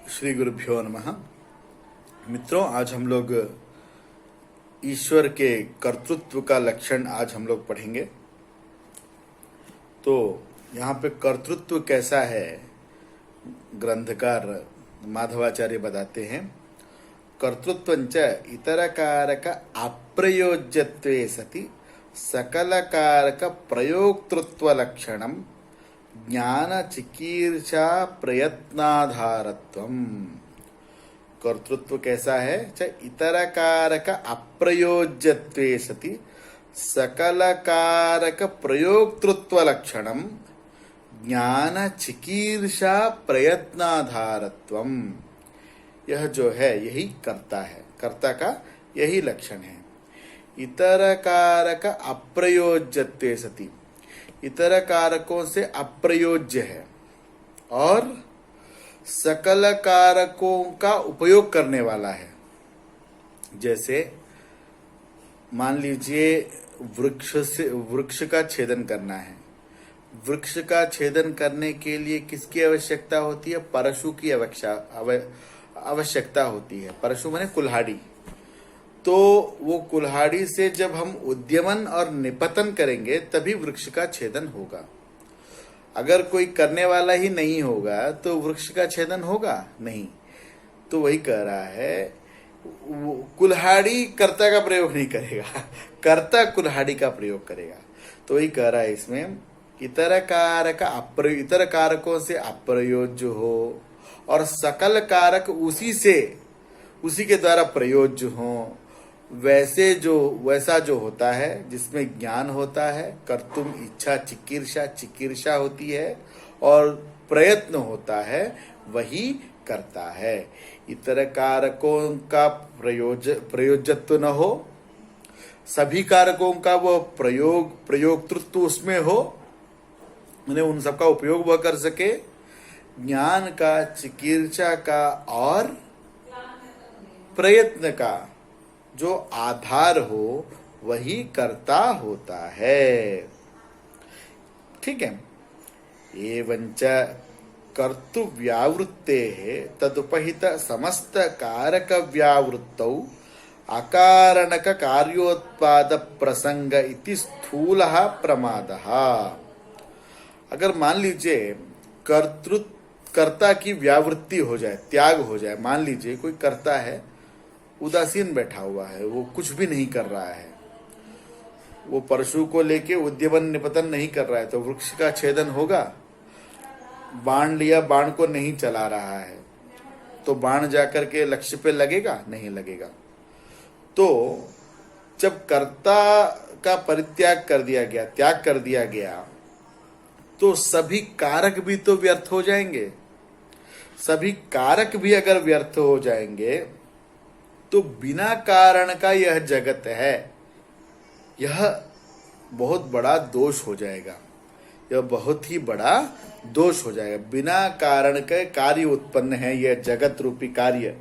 श्री गुरुभ्यो नमः। मित्रों, आज हम लोग ईश्वर के कर्तृत्व का लक्षण आज हम लोग पढ़ेंगे। तो यहाँ पे कर्तृत्व कैसा है, ग्रंथकार माधवाचार्य बताते हैं। कर्तृत्वंच इतरकारक अप्रयोज्यत्वे सति सकलकारक प्रयोक्तृत्व लक्षणम ज्ञान चिकीर्षा प्रयत्नाधारत्वम। कर्तृत्व कैसा है? इतरकारक अप्रयोज्यत्वे सति सकलकारक प्रयोक्तृत्व लक्षणम ज्ञान चिकीर्षा प्रयत्नाधारत्वम। यह जो है यही कर्ता है, कर्ता का यही लक्षण है। इतरकारक अप्रयोज्यत्वे सति, इतर कारकों से अप्रयोज्य है और सकल कारकों का उपयोग करने वाला है। जैसे मान लीजिए वृक्ष का छेदन करना है। वृक्ष का छेदन करने के लिए किसकी आवश्यकता होती है? परशु की आवश्यकता होती है। परशु माने कुल्हाड़ी। तो वो कुल्हाड़ी से जब हम उद्यमन और निपतन करेंगे तभी वृक्ष का छेदन होगा। अगर कोई करने वाला ही नहीं होगा तो वृक्ष का छेदन होगा नहीं। तो वही कह रहा है, कुल्हाड़ी कर्ता का प्रयोग नहीं करेगा, कर्ता कुल्हाड़ी का प्रयोग करेगा। तो वही कह रहा है इसमें, इतर कारकों से अप्रयोज्य हो और सकल कारक उसी के द्वारा प्रयोज्य हो। वैसा जो होता है जिसमें ज्ञान होता है, कर्तुम इच्छा चिकीर्षा होती है और प्रयत्न होता है, वही करता है। इतर कारकों का प्रयोजत्व न हो, सभी कारकों का वो प्रयोक्तृत्व उसमें हो, उन्हें उन सबका उपयोग वह कर सके। ज्ञान का, चिकीर्षा का और प्रयत्न का जो आधार हो वही कर्ता होता है। ठीक है। एवंच कर्तु व्यावृत्ते तदुपहित समस्त कारक व्यावृत्तौ अकारणक कार्योत्पाद प्रसंग इति स्थूलः प्रमादः। अगर मान लीजिए कर्ता की व्यावृत्ति हो जाए, त्याग हो जाए। मान लीजिए कोई कर्ता है, उदासीन बैठा हुआ है, वो कुछ भी नहीं कर रहा है, वो परशु को लेके उद्यमन निपतन नहीं कर रहा है, तो वृक्ष का छेदन होगा। बाण लिया, बाण को नहीं चला रहा है, तो बाण जाकर के लक्ष्य पे लगेगा? नहीं लगेगा। तो जब कर्ता का परित्याग कर दिया गया, त्याग कर दिया गया, तो सभी कारक भी तो व्यर्थ हो जाएंगे। सभी कारक भी अगर व्यर्थ हो जाएंगे तो बिना कारण का यह जगत है, यह बहुत बड़ा दोष हो जाएगा। यह बहुत ही बड़ा दोष हो जाएगा। बिना कारण के कार्य उत्पन्न है यह जगत रूपी कार्य,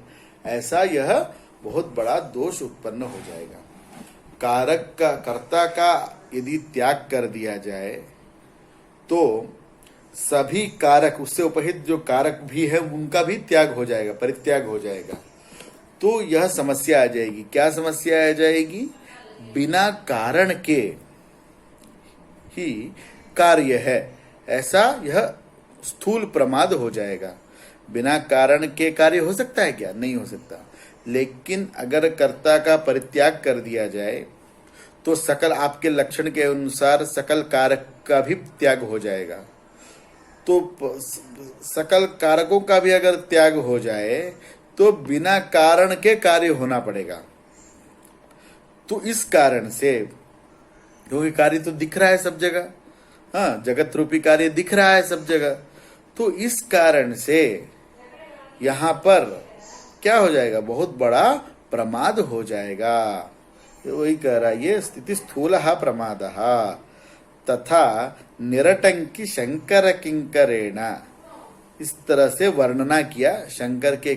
ऐसा यह बहुत बड़ा दोष उत्पन्न हो जाएगा। कारक का, कर्ता का यदि त्याग कर दिया जाए तो सभी कारक, उससे उपहित जो कारक भी है उनका भी त्याग हो जाएगा, परित्याग हो जाएगा। तो यह समस्या आ जाएगी। क्या समस्या आ जाएगी? बिना कारण के ही कार्य है, ऐसा यह स्थूल प्रमाद हो जाएगा। बिना कारण के कार्य हो सकता है क्या? नहीं हो सकता। लेकिन अगर कर्ता का परित्याग कर दिया जाए तो सकल, आपके लक्षण के अनुसार सकल कारक का भी त्याग हो जाएगा। तो सकल कारकों का भी अगर त्याग हो जाए तो बिना कारण के कार्य होना पड़ेगा। तो इस कारण से, क्योंकि कार्य तो दिख रहा है सब जगह, हाँ, जगत रूपी कार्य दिख रहा है सब जगह, तो इस कारण से यहाँ पर क्या हो जाएगा? बहुत बड़ा प्रमाद हो जाएगा। वही कह रहा है, ये स्थिति स्थूलः प्रमादः तथा निरटंकी शंकर किंकरेण। इस तरह से वर्णना किया शंकर के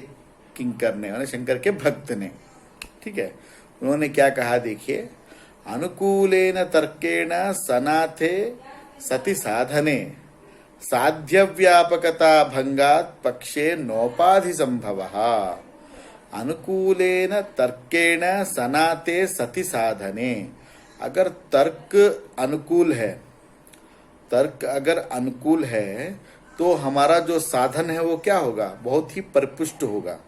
किंकर ने, माने शंकर के भक्त ने। ठीक है। उन्होंने क्या कहा देखिए, अनुकूलेन तर्केण सनाथे सति साधने साध्य व्यापकता भंगात पक्षे नोपाधि संभवः अनुकूलेन तर्केण सनाते सति साधने। अगर तर्क अनुकूल है, तर्क अगर अनुकूल है तो हमारा जो साधन है वो क्या होगा, बहुत ही परिपुष्ट होगा।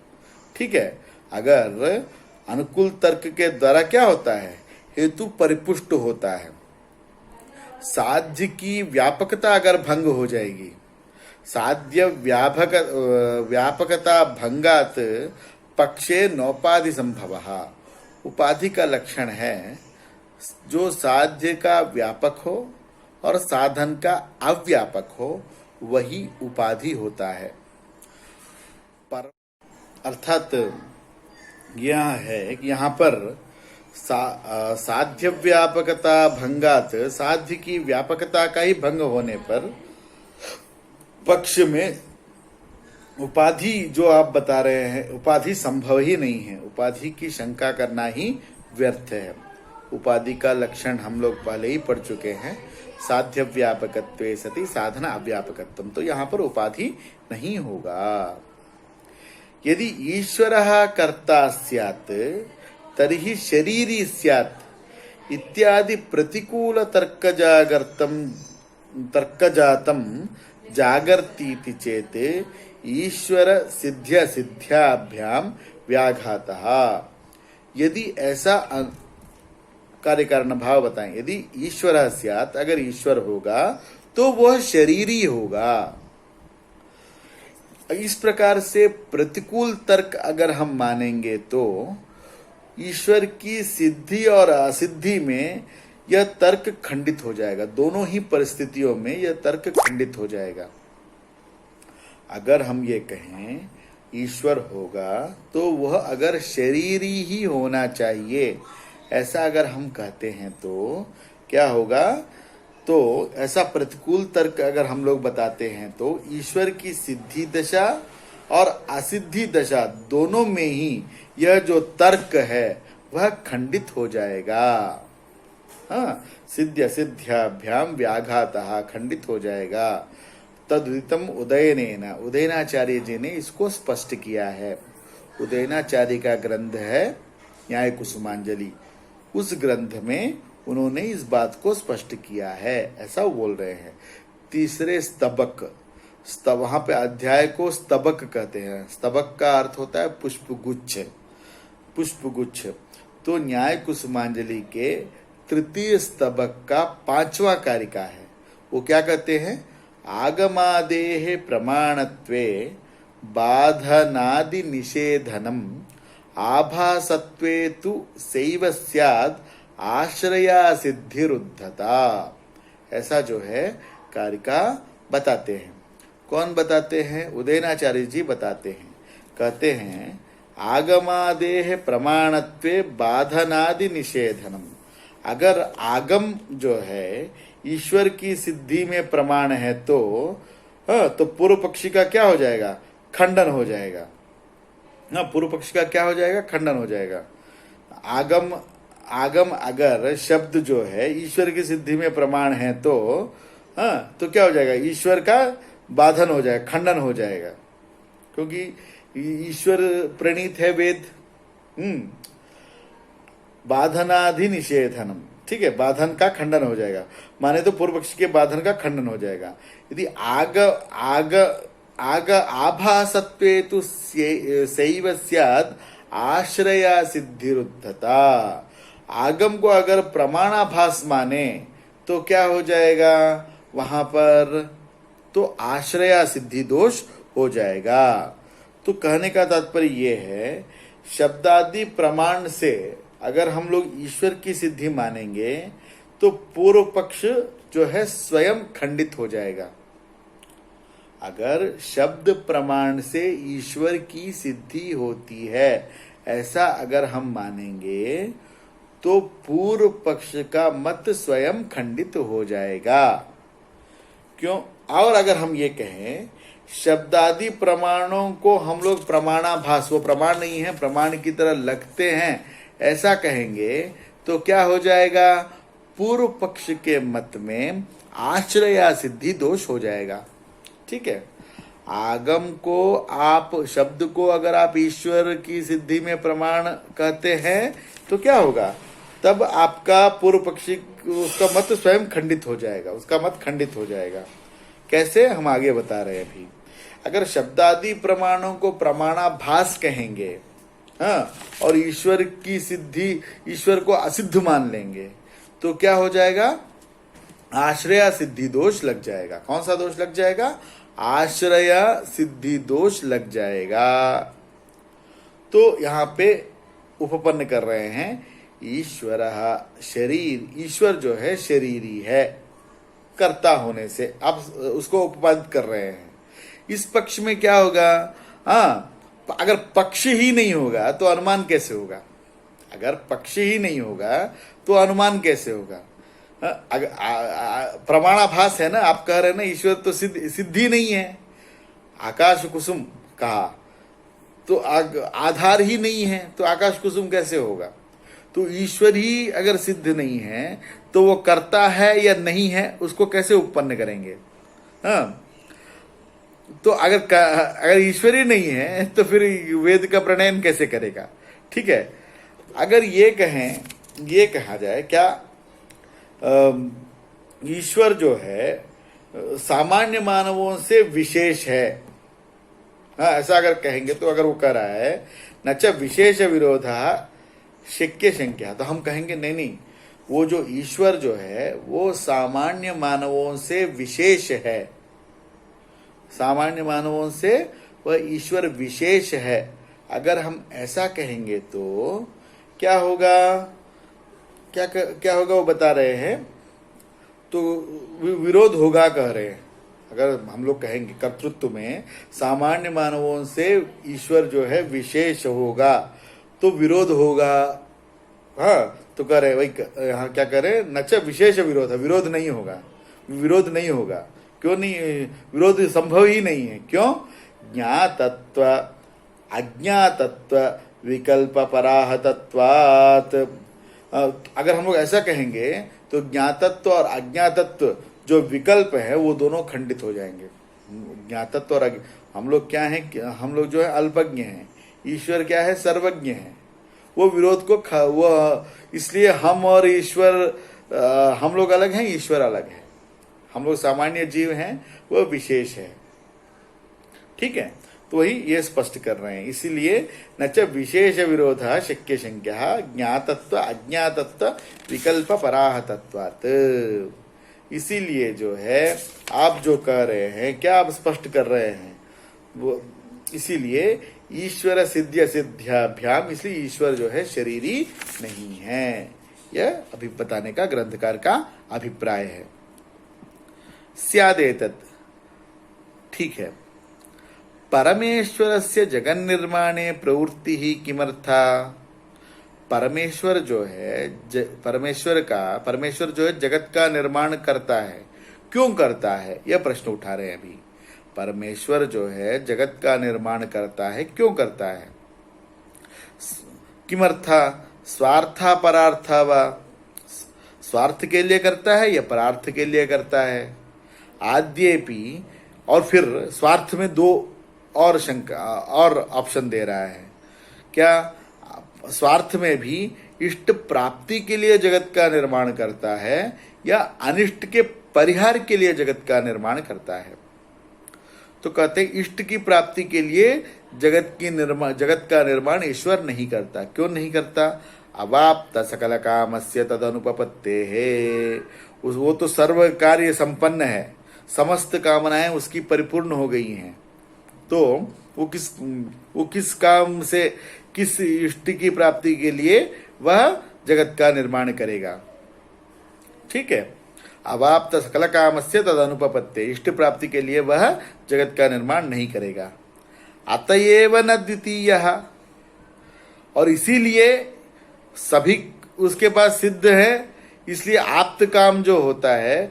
ठीक है, अगर अनुकूल तर्क के द्वारा क्या होता है, हेतु परिपुष्ट होता है। साध्य की व्यापकता अगर भंग हो जाएगी, साध्य व्यापकता भंगात पक्षे नोपाधि संभवः। उपाधि का लक्षण है जो साध्य का व्यापक हो और साधन का अव्यापक हो, वही उपाधि होता है। पर अर्थात यह है कि यहाँ पर साध्य व्यापकता भंगात, साध्य की व्यापकता का ही भंग होने पर पक्ष में उपाधि जो आप बता रहे हैं, उपाधि संभव ही नहीं है। उपाधि की शंका करना ही व्यर्थ है। उपाधि का लक्षण हम लोग पहले ही पढ़ चुके हैं, साध्य व्यापकत्वे सति साधन अव्यापकत्वम। तो यहाँ पर उपाधि नहीं होगा। यदि ईश्वरः कर्ता स्यात् तर्हि शरीरी स्यात् इत्यादि प्रतिकूल तर्कजातम जागर्तीति चेत ईश्वर सिद्ध्य सिद्ध्याभ्याम व्याघातः। यदि ऐसा कार्य कारण भाव बताएं, यदि ईश्वर स्यात्, अगर ईश्वर होगा तो वह शरीरी होगा। इस प्रकार से प्रतिकूल तर्क अगर हम मानेंगे तो ईश्वर की सिद्धि और असिद्धि में यह तर्क खंडित हो जाएगा। दोनों ही परिस्थितियों में यह तर्क खंडित हो जाएगा। अगर हम ये कहें ईश्वर होगा तो वह अगर शरीरी ही होना चाहिए, ऐसा अगर हम कहते हैं तो क्या होगा, तो ऐसा प्रतिकूल तर्क अगर हम लोग बताते हैं तो ईश्वर की सिद्धि दशा और असिद्धि दशा दोनों में ही यह जो तर्क है वह खंडित हो जाएगा। हाँ, सिद्ध सिद्ध्याभ्याम व्याघातः, खंडित हो जाएगा। तदुदितम उदयनेन, उदयनाचार्य जी ने इसको स्पष्ट किया है। उदयनाचार्य का ग्रंथ है न्याय कुसुमांजलि, उस ग्रंथ में उन्होंने इस बात को स्पष्ट किया है, ऐसा बोल रहे हैं। तीसरे स्तबक, वहां पे अध्याय को स्तबक कहते हैं। स्तबक का अर्थ होता है पुष्पगुच्छ, पुष्पगुच्छ। तो न्याय कुसुमांजलि के तृतीय स्तबक का 5वां कारिका है। वो क्या कहते हैं, आगमादेह प्रमाणत्वे बाधनादि निषेधनम आभासत्वे तु सैव स्याद् आश्रया सिद्धिरुद्धता। ऐसा जो है कारिका बताते हैं। कौन बताते हैं, उदयनाचार्य जी बताते हैं। कहते हैं आगमादेह प्रमाणत्वे बाधनादि निषेधनम। अगर आगम जो है ईश्वर की सिद्धि में प्रमाण है तो पूर्व पक्षी का क्या हो जाएगा, खंडन हो जाएगा। ना, पूर्व पक्षी का क्या हो जाएगा, खंडन हो जाएगा। आगम अगर शब्द जो है ईश्वर की सिद्धि में प्रमाण है तो क्या हो जाएगा, ईश्वर का बाधन हो जाएगा, खंडन हो जाएगा, क्योंकि ईश्वर प्रणीत है वेद। बाधनाधि निषेधनम, ठीक है, बाधन का खंडन हो जाएगा। माने तो पूर्व पक्षी के बाधन का खंडन हो जाएगा। यदि आग आभासत्वे तु सैव स्याद् आश्रया सिद्धिरुद्धता। आगम को अगर प्रमाणाभास माने तो क्या हो जाएगा वहां पर, तो आश्रया सिद्धि दोष हो जाएगा। तो कहने का तात्पर्य यह है, शब्दादि प्रमाण से अगर हम लोग ईश्वर की सिद्धि मानेंगे तो पूर्व पक्ष जो है स्वयं खंडित हो जाएगा। अगर शब्द प्रमाण से ईश्वर की सिद्धि होती है ऐसा अगर हम मानेंगे तो पूर्व पक्ष का मत स्वयं खंडित हो जाएगा। क्यों? और अगर हम ये कहें शब्दादि प्रमाणों को हम लोग प्रमाणाभास, वो प्रमाण नहीं है, प्रमाण की तरह लगते हैं, ऐसा कहेंगे तो क्या हो जाएगा, पूर्व पक्ष के मत में आश्रया सिद्धि दोष हो जाएगा। ठीक है। आगम को, आप शब्द को अगर आप ईश्वर की सिद्धि में प्रमाण कहते हैं तो क्या होगा, तब आपका पूर्व पक्षी उसका मत स्वयं खंडित हो जाएगा, उसका मत खंडित हो जाएगा। कैसे, हम आगे बता रहे हैं अभी। अगर शब्दादि प्रमाणों को प्रमाणाभास कहेंगे, हाँ, और ईश्वर की सिद्धि, ईश्वर को असिद्ध मान लेंगे, तो क्या हो जाएगा, आश्रय सिद्धि दोष लग जाएगा। कौन सा दोष लग जाएगा, आश्रय सिद्धि दोष लग जाएगा। तो यहां पे उपपन्न कर रहे हैं, ईश्वर शरीर, ईश्वर जो है शरीरी है कर्ता होने से, आप उसको उपपादित कर रहे हैं। इस पक्ष में क्या होगा, हाँ, अगर पक्ष ही नहीं होगा तो अनुमान कैसे होगा, अगर पक्ष ही नहीं होगा तो अनुमान कैसे होगा। अगर प्रमाणाभास है ना, आप कह रहे हैं ना ईश्वर तो सिद्धि नहीं है, आकाश कुसुम कहा तो आधार ही नहीं है, तो आकाश कुसुम कैसे होगा। तो ईश्वर ही अगर सिद्ध नहीं है तो वो करता है या नहीं है, उसको कैसे उत्पन्न करेंगे। हाँ, तो अगर ईश्वर ही नहीं है तो फिर वेद का प्रणयन कैसे करेगा। ठीक है, अगर ये कहा जाए क्या, ईश्वर जो है सामान्य मानवों से विशेष है, हाँ, ऐसा अगर कहेंगे तो, अगर वो कह रहा है न च विशेष विरोधा शक्य संख्या, तो हम कहेंगे नहीं, वो जो ईश्वर जो है वो सामान्य मानवों से विशेष है, सामान्य मानवों से वह ईश्वर विशेष है। अगर हम ऐसा कहेंगे तो क्या होगा, क्या होगा वो बता रहे हैं, तो विरोध होगा कह रहे हैं। अगर हम लोग कहेंगे कर्तृत्व में सामान्य मानवों से ईश्वर जो है विशेष होगा तो विरोध होगा। हाँ, तो कह रहे वही यहाँ क्या कह रहे, न च विशेष विरोध, विरोध नहीं होगा, विरोध नहीं होगा। क्यों नहीं, विरोध संभव ही नहीं है। क्यों, ज्ञातत्व अज्ञातत्व विकल्प पराहतत्वात्। अगर हम लोग ऐसा कहेंगे तो ज्ञातत्व और अज्ञातत्व जो विकल्प है वो दोनों खंडित हो जाएंगे। ज्ञातत्व और हम लोग क्या है, हम लोग जो है अल्पज्ञ हैं, ईश्वर क्या है, सर्वज्ञ है। वो विरोध को वो इसलिए हम और ईश्वर, हम लोग अलग हैं, ईश्वर अलग है। हम लोग सामान्य जीव हैं, वो विशेष है। ठीक है, तो वही ये स्पष्ट कर रहे हैं। इसीलिए न च विशेष विरोध शक्य संख्या ज्ञातत्व अज्ञातत्व विकल्प पराहतत्वात्। इसीलिए जो है आप जो कह रहे हैं, क्या आप स्पष्ट कर रहे हैं वो, इसीलिए ईश्वर सिद्ध सिद्ध्याभ्याम, इसलिए ईश्वर जो है शरीरी नहीं है। यह अभी बताने का ग्रंथकार का अभिप्राय है। स्यादेतत्, ठीक है, परमेश्वरस्य जगन्निर्माणे प्रवृत्ति ही किमर्था। परमेश्वर जो है परमेश्वर जो है जगत का निर्माण करता है, क्यों करता है, यह प्रश्न उठा रहे हैं अभी। परमेश्वर जो है जगत का निर्माण करता है, क्यों करता है। किमर्था, स्वार्था परार्था वा, स्वार्थ के लिए करता है या परार्थ के लिए करता है। आद्येपि, और फिर स्वार्थ में दो और शंका और ऑप्शन दे रहा है। क्या, स्वार्थ में भी इष्ट प्राप्ति के लिए जगत का निर्माण करता है या अनिष्ट के परिहार के लिए जगत का निर्माण करता है। तो कहते हैं इष्ट की प्राप्ति के लिए जगत का निर्माण ईश्वर नहीं करता। क्यों नहीं करता, अवाप्त सकल कामस्य तदनुपपत्ते है, वो तो सर्व कार्य संपन्न है, समस्त कामनाएं उसकी परिपूर्ण हो गई हैं। तो वो किस काम से, किस इष्ट की प्राप्ति के लिए वह जगत का निर्माण करेगा। ठीक है, अवाप्त सकल कामस्य तदनुपपत्ते, इष्ट प्राप्ति के लिए वह जगत का निर्माण नहीं करेगा। अतएव न द्वितीय, और इसीलिए सभी उसके पास सिद्ध है, इसलिए आप्त काम जो होता है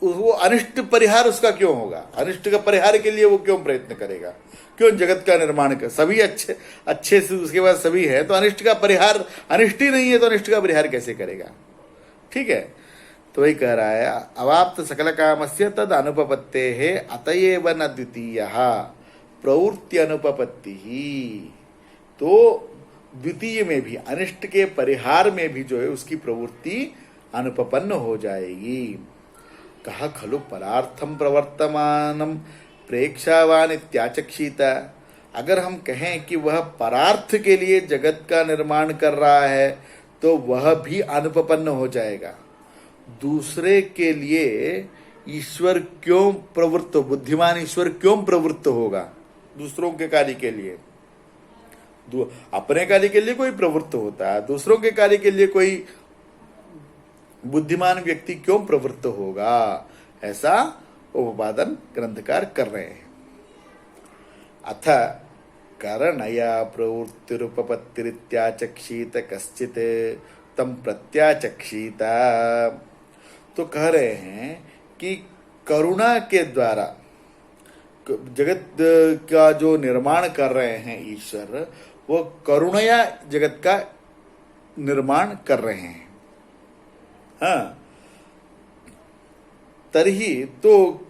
वो अनिष्ट परिहार उसका क्यों होगा, अनिष्ट का परिहार के लिए वो क्यों प्रयत्न करेगा, क्यों जगत का निर्माण कर, सभी अच्छे से उसके पास सभी है, तो अनिष्ट का परिहार, अनिष्ट ही नहीं है तो अनिष्ट का परिहार कैसे करेगा। ठीक है, तो वही कह रहा है, अवाप्त सकल कामस्य तद अनुपपत्ते है अतएव न द्वितीय प्रवृत्ति अनुपपत्ति ही। तो द्वितीय में भी, अनिष्ट के परिहार में भी जो है उसकी प्रवृत्ति अनुपपन्न हो जाएगी। कहा खलु परार्थम प्रवर्तमानम प्रेक्षावान इत्याचक्षित। अगर हम कहें कि वह परार्थ के लिए जगत का निर्माण कर रहा है तो वह भी अनुपपन्न हो जाएगा। दूसरे के लिए ईश्वर क्यों प्रवृत्त, बुद्धिमान ईश्वर क्यों प्रवृत्त होगा दूसरों के कार्य के लिए? अपने कार्य के लिए कोई प्रवृत्त होता है, दूसरों के कार्य के लिए कोई बुद्धिमान व्यक्ति क्यों प्रवृत्त होगा? ऐसा उपादन ग्रंथकार कर रहे हैं। अथ करणया प्रवृत्तिरुपपत्तिरित्याचक्षित कश्चित् तम प्रत्याचक्षित। तो कह रहे हैं कि करुणा के द्वारा जगत का जो निर्माण कर रहे हैं ईश्वर, वो करुणया जगत का निर्माण कर रहे हैं। हाँ, तर्हि तो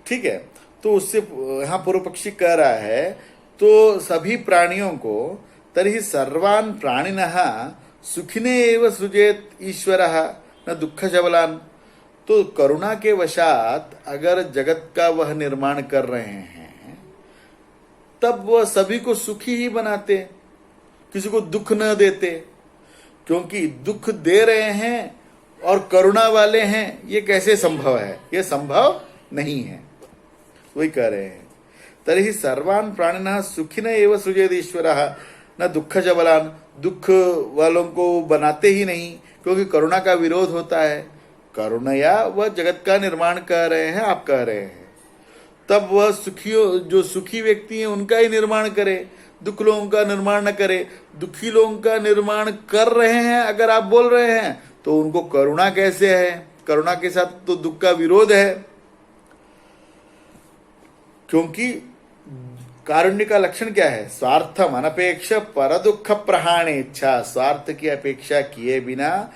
ठीक है। तो उससे यहां पूर्व पक्षी कह रहा है तो सभी प्राणियों को, तर्हि सर्वान् प्राणिनः सुखिने एव सृजेत ईश्वरः न दुःख सबलान। तो करुणा के वशात अगर जगत का वह निर्माण कर रहे हैं तब वह सभी को सुखी ही बनाते, किसी को दुख न देते। क्योंकि दुख दे रहे हैं और करुणा वाले हैं, ये कैसे संभव है? ये संभव नहीं है। वही कह रहे हैं, तर्हि सर्वान् प्राणिनः सुखिनः एव सृजेत ईश्वरः न दुःख सबलान। दुख वालों को बनाते ही नहीं, क्योंकि करुणा का विरोध होता है। करुणया वह जगत का निर्माण कर रहे हैं, आप कह रहे हैं, तब वह सुखियों, जो सुखी व्यक्ति हैं उनका ही निर्माण करे, दुख लोगों का निर्माण न करे। दुखी लोगों का निर्माण कर रहे हैं अगर आप बोल रहे हैं तो उनको करुणा कैसे है? करुणा के साथ तो दुख का विरोध है। क्योंकि कारुण्य का लक्षण क्या है? स्वार्थम अनपेक्ष पर दुख प्रहाण इच्छा। स्वार्थ की अपेक्षा किए बिना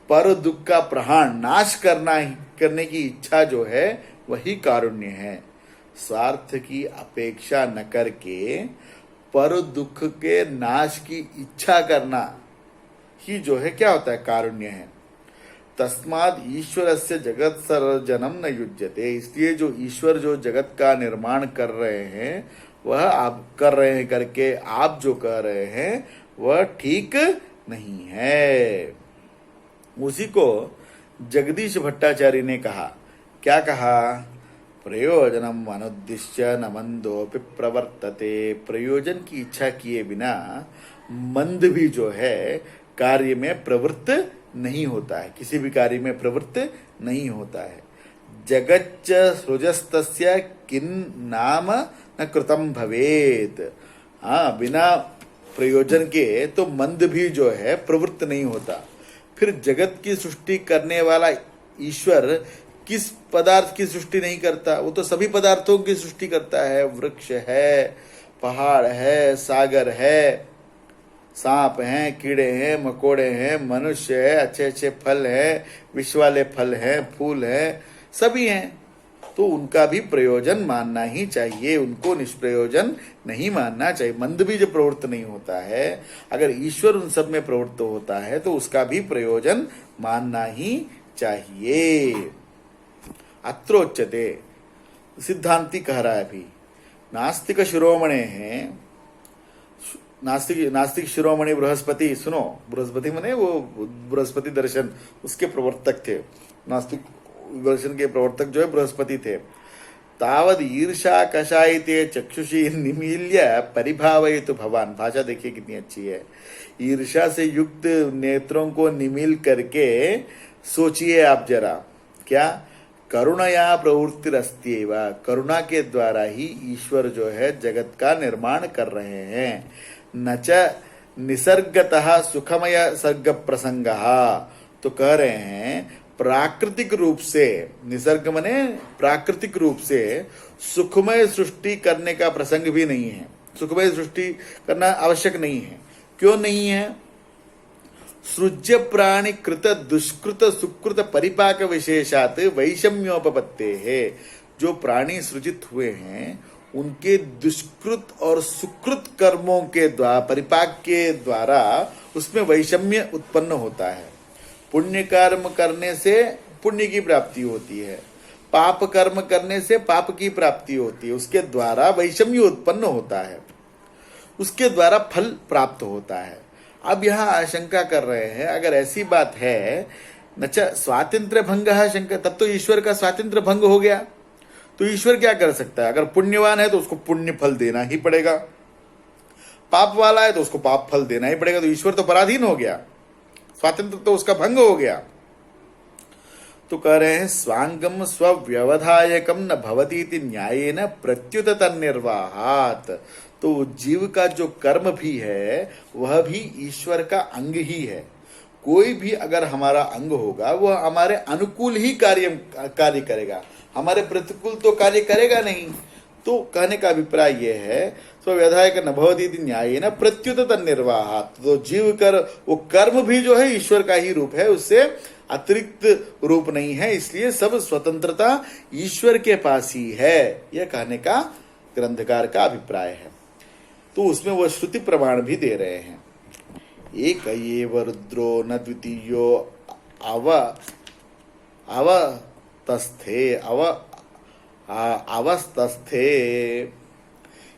पर दुख का प्रहाण, नाश करने की इच्छा जो है वही कारुण्य है। स्वार्थ की अपेक्षा न करके पर दुख के नाश की इच्छा करना ही जो है क्या होता है? कारुण्य है। तस्माद ईश्वर से जगत सर्जनम न युज्यते। इसलिए जो ईश्वर जो जगत का निर्माण कर रहे हैं वह आप कर रहे हैं करके आप जो कह रहे हैं वह ठीक नहीं है। उसी को जगदीश भट्टाचार्य ने कहा। क्या कहा? प्रयोजनम अनुद्दिश्य न मंदोपि प्रवर्तते। प्रयोजन की इच्छा किए बिना मंद भी जो है कार्य में प्रवृत्त नहीं होता है, किसी भी कार्य में प्रवृत्त नहीं होता है। जगच्च सृजस्तस्य किन नाम न कृतम भवेत। हाँ, बिना प्रयोजन के तो मंद भी जो है प्रवृत्त नहीं होता। फिर जगत की सृष्टि करने वाला ईश्वर किस पदार्थ की सृष्टि नहीं करता? वो तो सभी पदार्थों की सृष्टि करता है। वृक्ष है, पहाड़ है, सागर है, सांप हैं, कीड़े हैं, मकोड़े हैं, मनुष्य है, अच्छे अच्छे फल हैं, विष वाले फल हैं, फूल हैं, सभी हैं। तो उनका भी प्रयोजन मानना ही चाहिए, उनको निष्प्रयोजन नहीं मानना चाहिए। मंद भी जो प्रवृत्त नहीं होता है, अगर ईश्वर उन सब में प्रवृत्त होता है तो उसका भी प्रयोजन मानना ही चाहिए। अत्रोच्यते, सिद्धांति कह रहा है अभी, नास्तिक शिरोमणे हैं। नास्तिक शिरोमणि बृहस्पति, सुनो, बृहस्पति मने वो बृहस्पति दर्शन, उसके प्रवर्तक थे। नास्तिक दर्शन के प्रवर्तक जो है बृहस्पति थे। तावद ईर्षा कषायिते चक्षुषी निमील्य परिभावयतु भवान। भाषा देखिए कितनी अच्छी है। ईर्षा से युक्त नेत्रों को निमील करके सोचिए आप जरा, क्या? करुणया प्रवृत्तिरस्त्येव। करुणा के द्वारा ही ईश्वर जो है जगत का निर्माण कर रहे हैं। न च निसर्गतः सुखमय सर्ग प्रसंगः। तो कह रहे हैं प्राकृतिक रूप से, निसर्ग मने प्राकृतिक रूप से सुखमय सृष्टि करने का प्रसंग भी नहीं है। सुखमय सृष्टि करना आवश्यक नहीं है। क्यों नहीं है? सृज्य प्राणि कृत दुष्कृत सुकृत परिपाक विशेषात वैषम्योपपत्ते है। जो प्राणी सृजित हुए हैं उनके दुष्कृत और सुकृत कर्मों के द्वारा परिपाक के द्वारा उसमें वैषम्य उत्पन्न होता है। पुण्य कर्म करने से पुण्य की प्राप्ति होती है, पाप कर्म करने से पाप की प्राप्ति होती है, उसके द्वारा वैषम्य उत्पन्न होता है, उसके द्वारा फल प्राप्त होता है। अब यहाँ आशंका कर रहे हैं अगर ऐसी बात है नच स्वातंत्र भंग शंका, तब तो ईश्वर का स्वातंत्र भंग हो गया। तो ईश्वर क्या कर सकता है? अगर पुण्यवान है तो उसको पुण्य फल देना ही पड़ेगा, पाप वाला है तो उसको पाप फल देना ही पड़ेगा। तो ईश्वर तो पराधीन हो गया, स्वातंत्र तो उसका भंग हो गया। तो कह रहे हैं स्वांगम स्वव्यवधायकम न भवतीति न्यायेन प्रत्युत तन्निर्वाहात। तो जीव का जो कर्म भी है वह भी ईश्वर का अंग ही है। कोई भी अगर हमारा अंग होगा वह हमारे अनुकूल ही कार्य करेगा, हमारे प्रतिकूल तो कार्य करेगा नहीं। तो कहने का अभिप्राय यह है स्वव्यवधायक न भवतीति न्यायेन प्रत्युत तन्निर्वाहात। तो जीव कर वो कर्म भी जो है ईश्वर का ही रूप है, उससे अतिरिक्त रूप नहीं है, इसलिए सब स्वतंत्रता ईश्वर के पास ही है, यह कहने का ग्रंथकार का अभिप्राय है। तो उसमें वह श्रुति प्रमाण भी दे रहे हैं। एक एव रुद्रो न द्वितीयो अवस्तस्थे।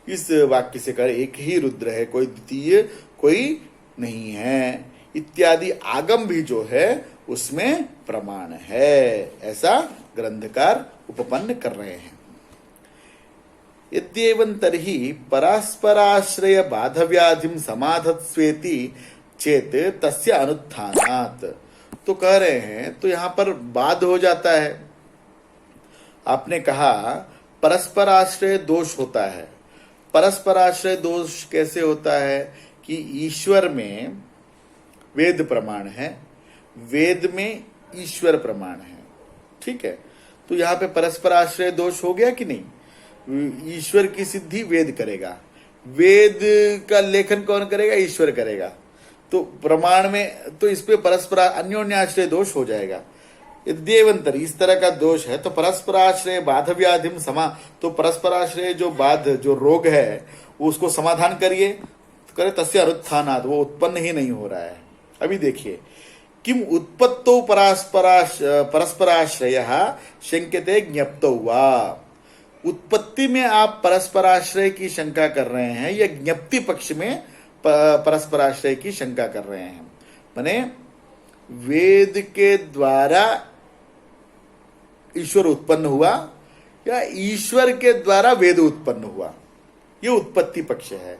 इस वाक्य से कर एक ही रुद्र है, कोई द्वितीय कोई नहीं है इत्यादि आगम भी जो है उसमें प्रमाण है, ऐसा ग्रंथकार उपपन्न कर रहे हैं। यद्येवं तर्हि परस्पराश्रय बाधव्याधिम समाधत्स्वेति चेत तस्य अनुत्थानात्। तो कह रहे हैं तो यहां पर बाध हो जाता है। आपने कहा परस्पराश्रय दोष होता है। परस्पराश्रय दोष कैसे होता है कि ईश्वर में वेद प्रमाण है, वेद में ईश्वर प्रमाण है, ठीक है। तो यहाँ पे परस्पराश्रय दोष हो गया कि नहीं? ईश्वर की सिद्धि वेद करेगा, वेद का लेखन कौन करेगा? ईश्वर करेगा। तो प्रमाण में तो इस पे परस्पर अन्योन्याश्रय दोष हो जाएगा। यद्येवंतर इस तरह का दोष है तो परस्पराश्रय बाधव्याधिम समा, तो परस्पराश्रय जो बाध जो रोग है उसको समाधान करिए, करे तस्य अनुत्थानात्, वो उत्पन्न ही नहीं हो रहा है। अभी देखिए किम उत्पत्तौ परस्पराश्रय शंक्यते ज्ञप्तौ वा। उत्पत्ति में आप परस्पराश्रय की शंका कर रहे हैं या ज्ञप्ति पक्ष में परस्पराश्रय की शंका कर रहे हैं? माने वेद के द्वारा ईश्वर उत्पन्न हुआ या ईश्वर के द्वारा वेद उत्पन्न हुआ, ये उत्पत्ति पक्ष है।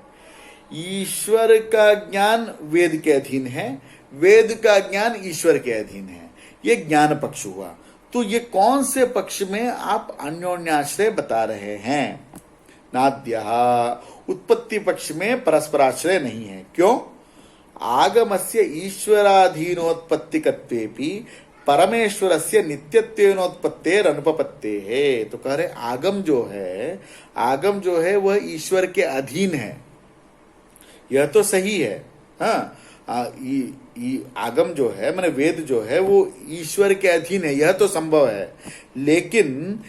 ईश्वर का ज्ञान वेद के अधीन है, वेद का ज्ञान ईश्वर के अधीन है, ये ज्ञान पक्ष हुआ। तो ये कौन से पक्ष में आप अन्योन्याश्रय बता रहे हैं? नाद्यः, उत्पत्ति पक्ष में परस्पराश्रय नहीं है। क्यों? आगमस्य ईश्वराधीनोत्पत्तिकत्वेपि परमेश्वरस्य नित्यत्वेनोत्पत्तेर अनुपपत्तेः। तो कह रहे आगम जो है वह ईश्वर के अधीन है, यह तो सही है। हाँ, आगम जो है माने वेद जो है वो ईश्वर के अधीन है, यह तो संभव है। लेकिन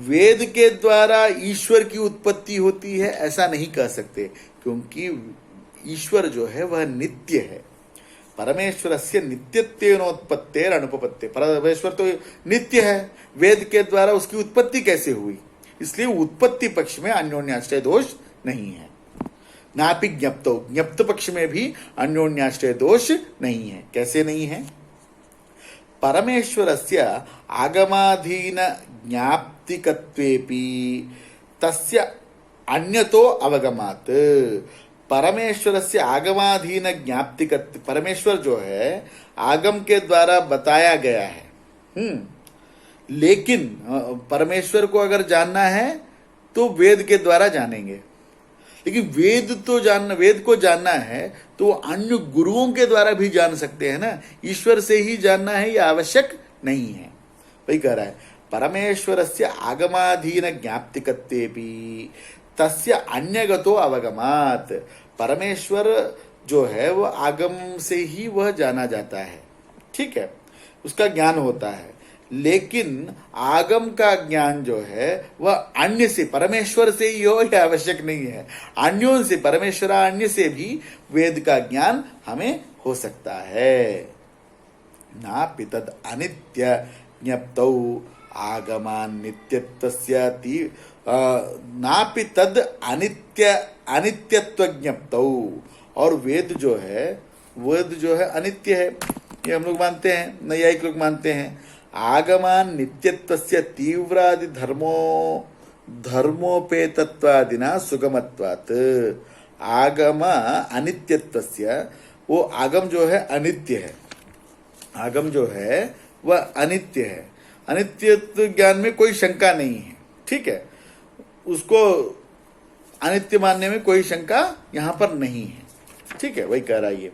वेद के द्वारा ईश्वर की उत्पत्ति होती है ऐसा नहीं कह सकते, क्योंकि ईश्वर जो है वह नित्य है। परमेश्वरस्य नित्यत्वेनोत्पत्तेर अनुपपत्ते, परमेश्वर तो नित्य है, वेद के द्वारा उसकी उत्पत्ति कैसे हुई? इसलिए उत्पत्ति पक्ष में अन्योन्याश्रय दोष नहीं है। नापि ज्ञप्तो, ज्ञप्त पक्ष में भी अन्योन्याश्रय दोष नहीं है। कैसे नहीं है? परमेश्वरस्य आगमाधीन ज्ञाप्तिकत्वेपि तस्य अन्यतो अवगमात्। परमेश्वरस्य आगमाधीन ज्ञाप्तिकत्व, परमेश्वर जो है आगम के द्वारा बताया गया है, लेकिन परमेश्वर को अगर जानना है तो वेद के द्वारा जानेंगे। लेकिन वेद को जानना है तो अन्य गुरुओं के द्वारा भी जान सकते हैं ना, ईश्वर से ही जानना है यह आवश्यक नहीं है। वही कह रहा है परमेश्वरस्य आगमाधीन ज्ञाप्तिकत्वेपि तस्य अन्यगतो अवगमात्। परमेश्वर जो है वह आगम से ही वह जाना जाता है, ठीक है, उसका ज्ञान होता है। लेकिन आगम का ज्ञान जो है वह अन्य से, परमेश्वर से ही हो यह आवश्यक नहीं है, अन्यों से, परमेश्वरान्य से भी वेद का ज्ञान हमें हो सकता है। नापि तद अनित्य ज्ञप्तौ आगमान नित्यत्वस्य नापि तद अनित्यत्व ज्ञप्तौ। और वेद जो है अनित्य है, ये हम लोग मानते हैं, नैयायिक लोग मानते हैं। आगमान नित्यत्वस्य तीव्रादि धर्मोपेतत्वादिना सुगमत्वात्। आगम अनित्यत्वस्य, वो आगम जो है अनित्य है, आगम जो है वह अनित्य है, अनित्यत्व ज्ञान में कोई शंका नहीं है, ठीक है, उसको अनित्य मानने में कोई शंका यहां पर नहीं है, ठीक है, वही कह रहा है ये।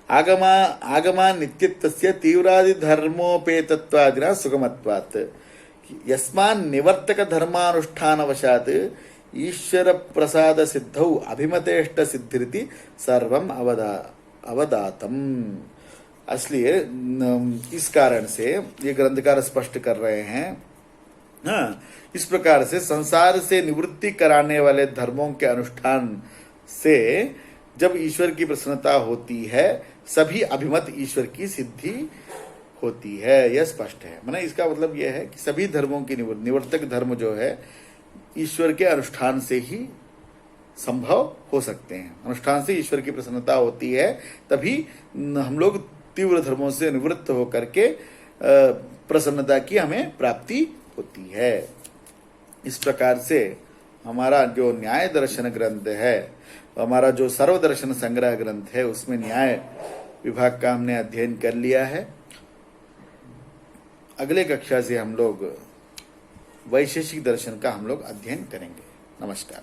आगमा नित्यत्वस्य तीव्रादि धर्मोपेतत्वादिना सुगमत्वात् यस्मान् निवर्तक धर्मानुष्ठानवशात् ईश्वर प्रसाद सिद्धौ अभिमतेष्ट सिद्धिरिति सर्वम अवदातम। इसलिए इस कारण से ये ग्रंथकार स्पष्ट कर रहे हैं, हाँ, इस प्रकार से संसार से निवृत्ति कराने वाले धर्मों के अनुष्ठान से जब ईश्वर की प्रसन्नता होती है, सभी अभिमत ईश्वर की सिद्धि होती है, यह स्पष्ट है। माने इसका मतलब यह है कि सभी धर्मों की निवर्तक धर्म जो है ईश्वर के अनुष्ठान से ही संभव हो सकते हैं। अनुष्ठान से ईश्वर की प्रसन्नता होती है, तभी हम लोग तीव्र धर्मों से निवृत्त होकर के प्रसन्नता की हमें प्राप्ति होती है। इस प्रकार से हमारा जो न्याय दर्शन ग्रंथ है, हमारा जो सर्वदर्शन संग्रह ग्रंथ है, उसमें न्याय विभाग का हमने अध्ययन कर लिया है। अगले कक्षा से हम लोग वैशेषिक दर्शन का हम लोग अध्ययन करेंगे। नमस्कार।